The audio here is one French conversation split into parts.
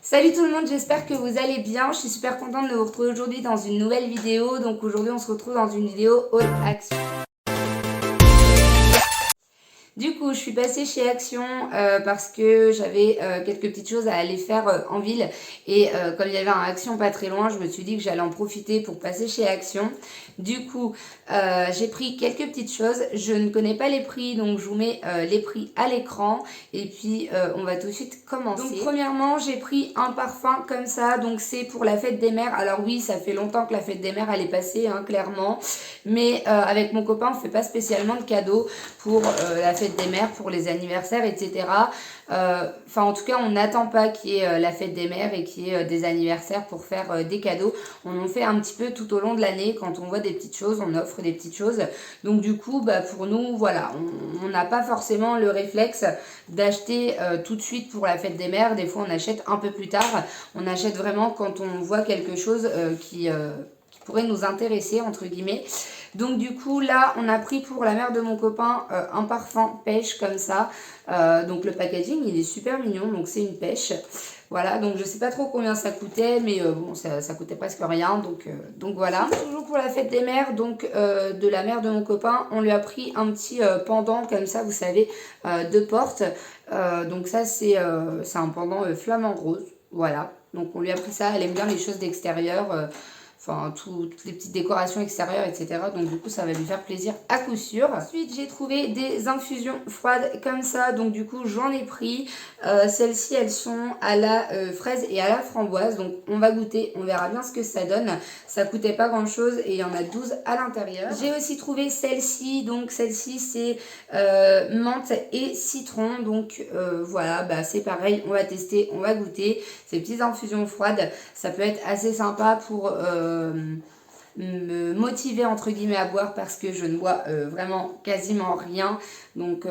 Salut tout le monde, j'espère que vous allez bien. Je suis super contente de vous retrouver aujourd'hui dans une nouvelle vidéo. Donc aujourd'hui on se retrouve dans une vidéo haute action. Du coup, je suis passée chez Action parce que j'avais quelques petites choses à aller faire en ville. Et comme il y avait un Action pas très loin, je me suis dit que j'allais en profiter pour passer chez Action. Du coup, j'ai pris quelques petites choses. Je ne connais pas les prix, donc je vous mets les prix à l'écran. Et puis, on va tout de suite commencer. Donc, premièrement, j'ai pris un parfum comme ça. Donc, c'est pour la fête des mères. Alors oui, ça fait longtemps que la fête des mères, elle est passée, hein, clairement. Mais avec mon copain, on fait pas spécialement de cadeaux pour la fête des mères, pour les anniversaires, etc. Enfin, en tout cas, on n'attend pas qu'il y ait la fête des mères et qu'il y ait des anniversaires pour faire des cadeaux. On en fait un petit peu tout au long de l'année. Quand on voit des petites choses, on offre des petites choses. Donc du coup, pour nous, voilà, on n'a pas forcément le réflexe d'acheter tout de suite pour la fête des mères. Des fois, on achète un peu plus tard. On achète vraiment quand on voit quelque chose qui pourrait nous intéresser, entre guillemets. Donc du coup, là, on a pris pour la mère de mon copain un parfum pêche comme ça. Donc le packaging, il est super mignon, donc c'est une pêche. Voilà, donc je sais pas trop combien ça coûtait, mais bon, ça coûtait presque rien, donc voilà. Toujours pour la fête des mères, donc de la mère de mon copain, on lui a pris un petit pendant comme ça, vous savez, de porte. Donc ça, c'est un pendant flamant rose, voilà. Donc on lui a pris ça, elle aime bien les choses d'extérieur. Enfin, toutes les petites décorations extérieures, etc. Donc du coup, ça va lui faire plaisir à coup sûr. Ensuite, j'ai trouvé des infusions froides comme ça. Donc du coup, j'en ai pris. Celles-ci, elles sont à la fraise et à la framboise. Donc on va goûter, on verra bien ce que ça donne. Ça coûtait pas grand-chose et il y en a 12 à l'intérieur. J'ai aussi trouvé celle-ci. Donc celle-ci, c'est menthe et citron. Donc voilà, c'est pareil. On va tester, on va goûter. Ces petites infusions froides, ça peut être assez sympa pour me motiver entre guillemets à boire parce que je ne bois vraiment quasiment rien. Donc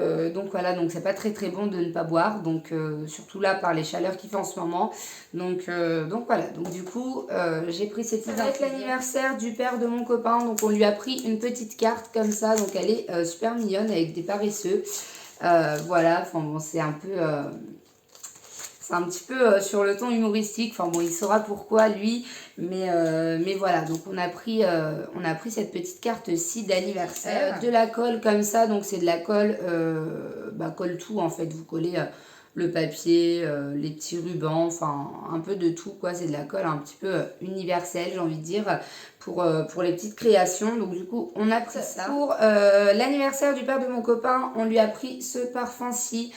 voilà, donc c'est pas très très bon de ne pas boire. Donc surtout là par les chaleurs qu'il fait en ce moment. Donc voilà, donc du coup j'ai pris ces petites avec l'anniversaire du père de mon copain. Donc on lui a pris une petite carte comme ça. Donc elle est super mignonne avec des paresseux. Voilà, enfin bon, c'est un peu... c'est un petit peu sur le ton humoristique. Enfin bon, il saura pourquoi lui. Mais voilà, donc on a pris cette petite carte-ci d'anniversaire. De la colle comme ça, donc c'est de la colle, colle tout en fait. Vous collez le papier, les petits rubans, enfin un peu de tout quoi. C'est de la colle un petit peu universelle, j'ai envie de dire, pour les petites créations. Donc du coup, on a pris ça. Pour l'anniversaire du père de mon copain, on lui a pris ce parfum-ci.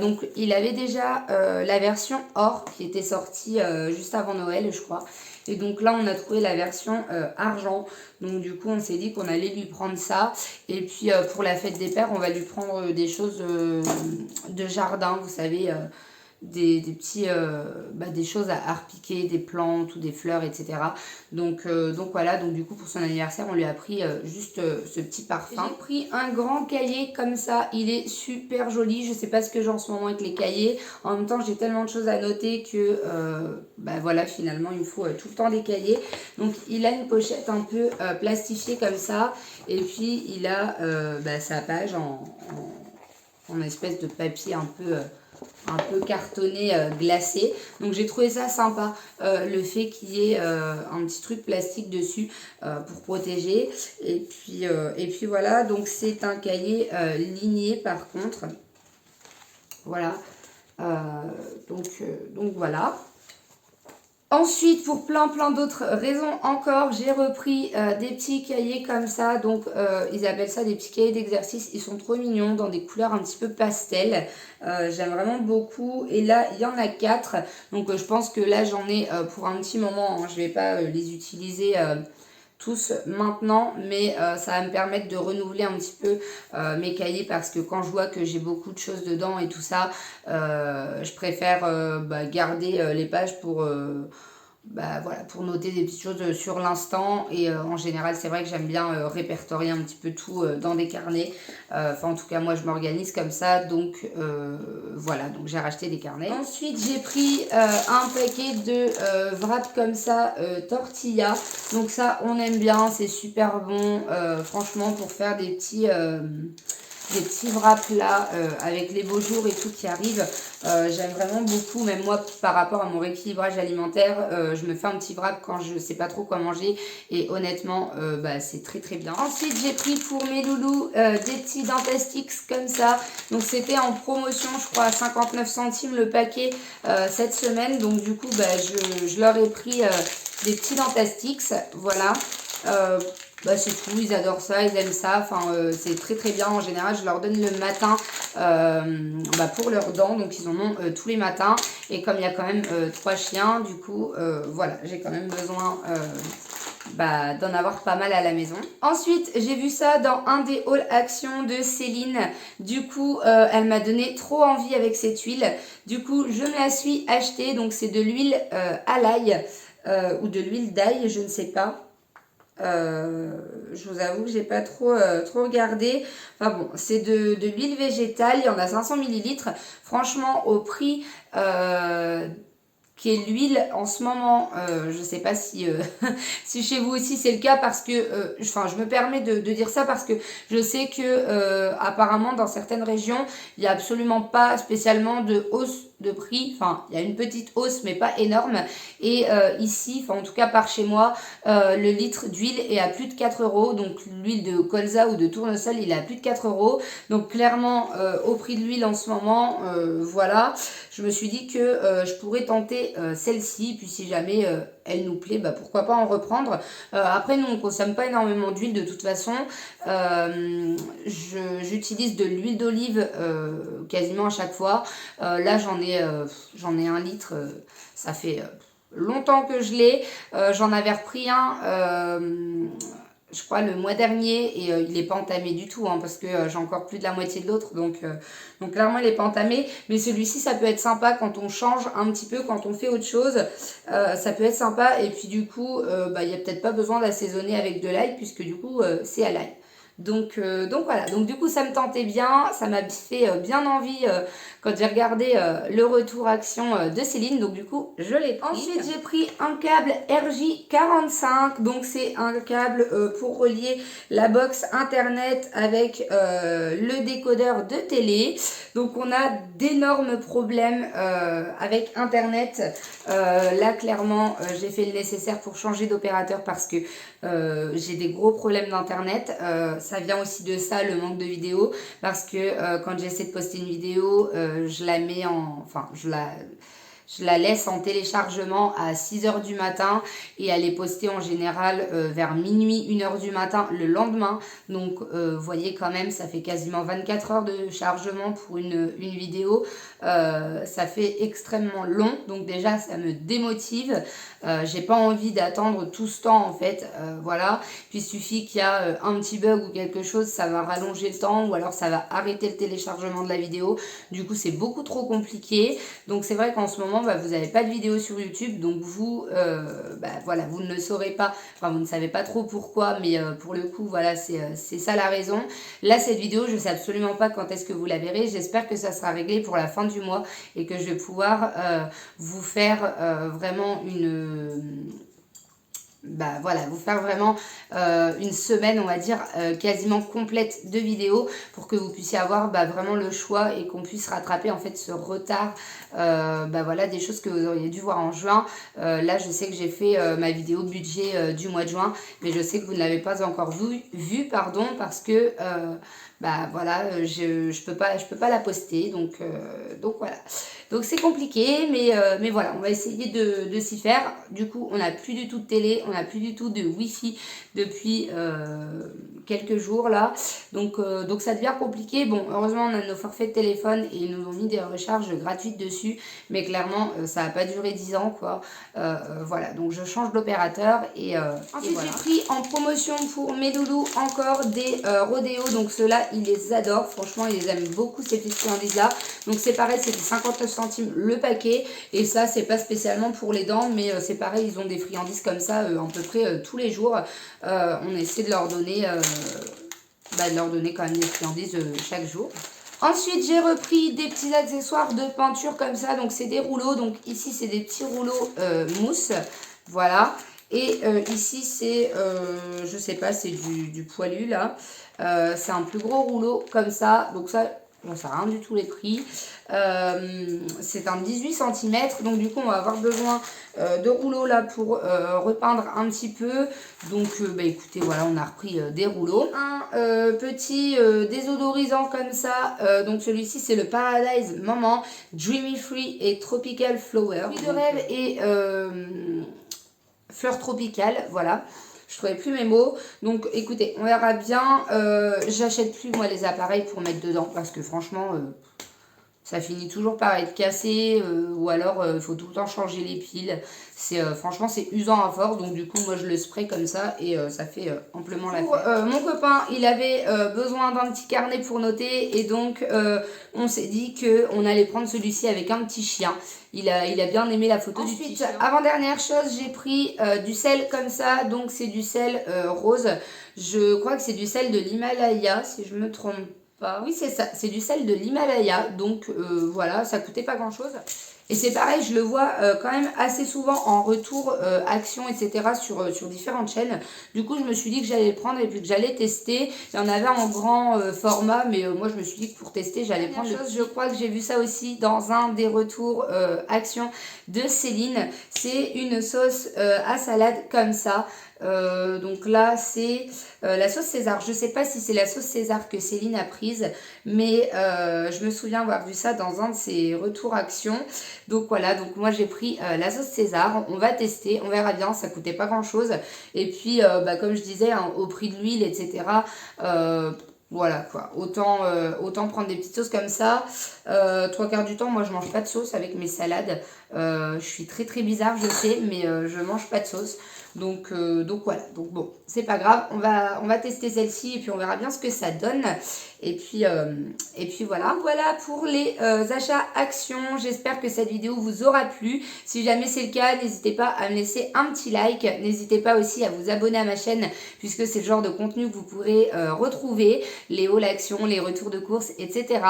Donc il avait déjà la version or qui était sortie juste avant Noël je crois, et donc là on a trouvé la version argent. Donc du coup on s'est dit qu'on allait lui prendre ça, et puis pour la fête des pères on va lui prendre des choses de jardin, vous savez, des petits des choses à repiquer, des plantes ou des fleurs, etc. Donc voilà, donc du coup pour son anniversaire on lui a pris juste ce petit parfum. J'ai pris un grand cahier comme ça, il est super joli. Je sais pas ce que j'ai en ce moment avec les cahiers, en même temps j'ai tellement de choses à noter que voilà, finalement il me faut tout le temps des cahiers. Donc il a une pochette un peu plastifiée comme ça, et puis il a sa page en espèce de papier un peu cartonné, glacé. Donc j'ai trouvé ça sympa, le fait qu'il y ait un petit truc plastique dessus pour protéger. Et puis voilà, donc c'est un cahier ligné par contre. Voilà, donc voilà. Ensuite, pour plein d'autres raisons encore, j'ai repris des petits cahiers comme ça. Donc ils appellent ça des petits cahiers d'exercice. Ils sont trop mignons, dans des couleurs un petit peu pastel. J'aime vraiment beaucoup. Et là, il y en a 4. Donc je pense que là, j'en ai pour un petit moment, hein. Je ne vais pas les utiliser tous maintenant, mais ça va me permettre de renouveler un petit peu mes cahiers, parce que quand je vois que j'ai beaucoup de choses dedans et tout ça, je préfère garder les pages pour pour noter des petites choses sur l'instant. Et en général, c'est vrai que j'aime bien répertorier un petit peu tout dans des carnets. Enfin, en tout cas, moi, je m'organise comme ça. Donc, voilà. Donc, j'ai racheté des carnets. Ensuite, j'ai pris un paquet de wrap comme ça, tortilla. Donc, ça, on aime bien. C'est super bon. Franchement, pour faire des petits... des petits wraps là avec les beaux jours et tout qui arrivent. J'aime vraiment beaucoup, même moi par rapport à mon rééquilibrage alimentaire, je me fais un petit wrap quand je sais pas trop quoi manger et honnêtement bah, c'est très très bien. Ensuite j'ai pris pour mes loulous des petits Dentastix comme ça, donc c'était en promotion je crois à 59 centimes le paquet cette semaine, donc du coup bah, je leur ai pris des petits Dentastix, voilà. Bah c'est tout, ils adorent ça, ils aiment ça, enfin c'est très très bien. En général je leur donne le matin bah, pour leurs dents, donc ils en ont tous les matins, et comme il y a quand même 3 chiens, du coup voilà, j'ai quand même besoin bah, d'en avoir pas mal à la maison. Ensuite j'ai vu ça dans un des hauls action de Céline, du coup elle m'a donné trop envie avec cette huile, du coup je me la suis achetée, donc c'est de l'huile à l'ail ou de l'huile d'ail, je ne sais pas. Je vous avoue que j'ai pas trop regardé. Enfin bon, c'est de l'huile végétale, il y en a 500 millilitres. Franchement, au prix qui est l'huile en ce moment, je sais pas si, si chez vous aussi c'est le cas, parce que, enfin je me permets de dire ça parce que je sais que apparemment dans certaines régions, il n'y a absolument pas spécialement de hausse de prix, enfin il y a une petite hausse mais pas énorme, et ici, enfin en tout cas par chez moi, le litre d'huile est à plus de 4 euros, donc l'huile de colza ou de tournesol il est à plus de 4 euros, donc clairement au prix de l'huile en ce moment, voilà, je me suis dit que je pourrais tenter celle-ci, puis si jamais elle nous plaît, bah pourquoi pas en reprendre. Après nous on consomme pas énormément d'huile de toute façon, j'utilise de l'huile d'olive quasiment à chaque fois, là j'en ai 1 litre, ça fait longtemps que je l'ai, j'en avais repris un je crois le mois dernier, et il n'est pas entamé du tout hein, parce que j'ai encore plus de la moitié de l'autre, donc clairement il n'est pas entamé, mais celui-ci ça peut être sympa quand on change un petit peu, quand on fait autre chose, ça peut être sympa, et puis du coup bah, il n'y a peut-être pas besoin d'assaisonner avec de l'ail puisque du coup c'est à l'ail. Donc voilà, donc du coup ça me tentait bien, ça m'a fait bien envie quand j'ai regardé le retour action de Céline, donc du coup je l'ai pris. Ensuite j'ai pris un câble RJ45, donc c'est un câble pour relier la box internet avec le décodeur de télé. Donc on a d'énormes problèmes avec internet, là clairement j'ai fait le nécessaire pour changer d'opérateur parce que j'ai des gros problèmes d'internet, ça vient aussi de ça, le manque de vidéos, parce que quand j'essaie de poster une vidéo, je la mets en... Enfin, je la laisse en téléchargement à 6 h du matin et elle est postée en général vers minuit, 1 h du matin le lendemain. Donc vous voyez quand même, ça fait quasiment 24 heures de chargement pour une vidéo. Ça fait extrêmement long, donc déjà ça me démotive. J'ai pas envie d'attendre tout ce temps en fait, voilà. Puis il suffit qu'il y a un petit bug ou quelque chose, ça va rallonger le temps ou alors ça va arrêter le téléchargement de la vidéo. Du coup c'est beaucoup trop compliqué. Donc c'est vrai qu'en ce moment bah, vous n'avez pas de vidéo sur YouTube, donc vous bah, voilà, vous ne le saurez pas, enfin vous ne savez pas trop pourquoi, mais pour le coup voilà, c'est ça la raison. Là cette vidéo je sais absolument pas quand est-ce que vous la verrez, j'espère que ça sera réglé pour la fin du mois et que je vais pouvoir vous faire vraiment bah voilà, vous faire vraiment une semaine, on va dire, quasiment complète de vidéos pour que vous puissiez avoir bah, vraiment le choix et qu'on puisse rattraper en fait ce retard, bah voilà, des choses que vous auriez dû voir en juin. Là, je sais que j'ai fait ma vidéo budget du mois de juin, mais je sais que vous ne l'avez pas encore vu pardon, parce que bah voilà, je peux pas la poster, donc voilà. Donc c'est compliqué, mais voilà, on va essayer de s'y faire. Du coup, on n'a plus du tout de télé, on n'a plus du tout de wifi depuis quelques jours là. Donc ça devient compliqué. Bon, heureusement, on a nos forfaits de téléphone et ils nous ont mis des recharges gratuites dessus. Mais clairement, ça n'a pas duré 10 ans, quoi. Voilà, donc je change d'opérateur. Ensuite, voilà. J'ai pris en promotion pour mes loulous encore des rodéos. Donc ceux-là, ils les adorent. Franchement, ils les aiment beaucoup, ces petites friandises-là. Donc c'est pareil, c'est 59 centimes le paquet. Et ça, c'est pas spécialement pour les dents, mais c'est pareil, ils ont des friandises comme ça à peu près tous les jours. On essaie de leur donner, quand même des friandises chaque jour. Ensuite, j'ai repris des petits accessoires de peinture comme ça. Donc c'est des rouleaux. Donc ici, c'est des petits rouleaux mousse. Voilà. Et ici, c'est, je sais pas, c'est du poilu là. C'est un plus gros rouleau comme ça. Donc ça, j'en sais rien du tout les prix. C'est un 18 cm. Donc du coup, on va avoir besoin de rouleaux là pour repeindre un petit peu. Donc bah, écoutez, voilà, on a repris des rouleaux. Un petit désodorisant comme ça. Donc celui-ci, c'est le Paradise Moment Dreamy Free et Tropical Flower. Fruits de rêve et fleurs tropicales, voilà. Je trouvais plus mes mots. Donc écoutez, on verra bien. J'achète plus moi les appareils pour mettre dedans parce que franchement, ça finit toujours par être cassé ou alors il faut tout le temps changer les piles. Franchement, c'est usant à force. Donc du coup, moi je le spray comme ça et ça fait amplement l'affaire. Mon copain, il avait besoin d'un petit carnet pour noter et donc on s'est dit qu'on allait prendre celui-ci avec un petit chien. Il a bien aimé la photo du petit chien. Avant-dernière chose, j'ai pris du sel comme ça. Donc c'est du sel rose. Je crois que c'est du sel de l'Himalaya si je me trompe pas. Oui, c'est ça, c'est du sel de l'Himalaya. Donc voilà, ça coûtait pas grand-chose. Et c'est pareil, je le vois quand même assez souvent en retour Action, etc. sur différentes chaînes. Du coup, je me suis dit que j'allais le prendre et puis que j'allais tester. Il y en avait en grand format, mais moi, je me suis dit que pour tester, j'allais prendre le chose. Je crois que j'ai vu ça aussi dans un des retours Action de Céline. C'est une sauce à salade comme ça. Donc là c'est la sauce César. Je sais pas si c'est la sauce César que Céline a prise, mais je me souviens avoir vu ça dans un de ses retours Action. Donc voilà, donc moi j'ai pris la sauce César. On va tester, on verra bien, ça coûtait pas grand chose. Et puis bah, comme je disais, hein, au prix de l'huile, etc. Voilà quoi, autant prendre des petites sauces comme ça. Trois quarts du temps, moi je mange pas de sauce avec mes salades. Je suis très très bizarre, je sais, mais je mange pas de sauce. Donc voilà, donc bon, c'est pas grave, on va tester celle-ci et puis on verra bien ce que ça donne. Et puis voilà. Donc voilà pour les achats Action. J'espère que cette vidéo vous aura plu. Si jamais c'est le cas, n'hésitez pas à me laisser un petit like. N'hésitez pas aussi à vous abonner à ma chaîne puisque c'est le genre de contenu que vous pourrez retrouver. Les hauls Action, les retours de courses, etc.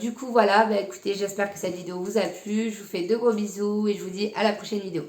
Du coup voilà, bah, écoutez, j'espère que cette vidéo vous a plu. Je vous fais de gros bisous et je vous dis à la prochaine vidéo.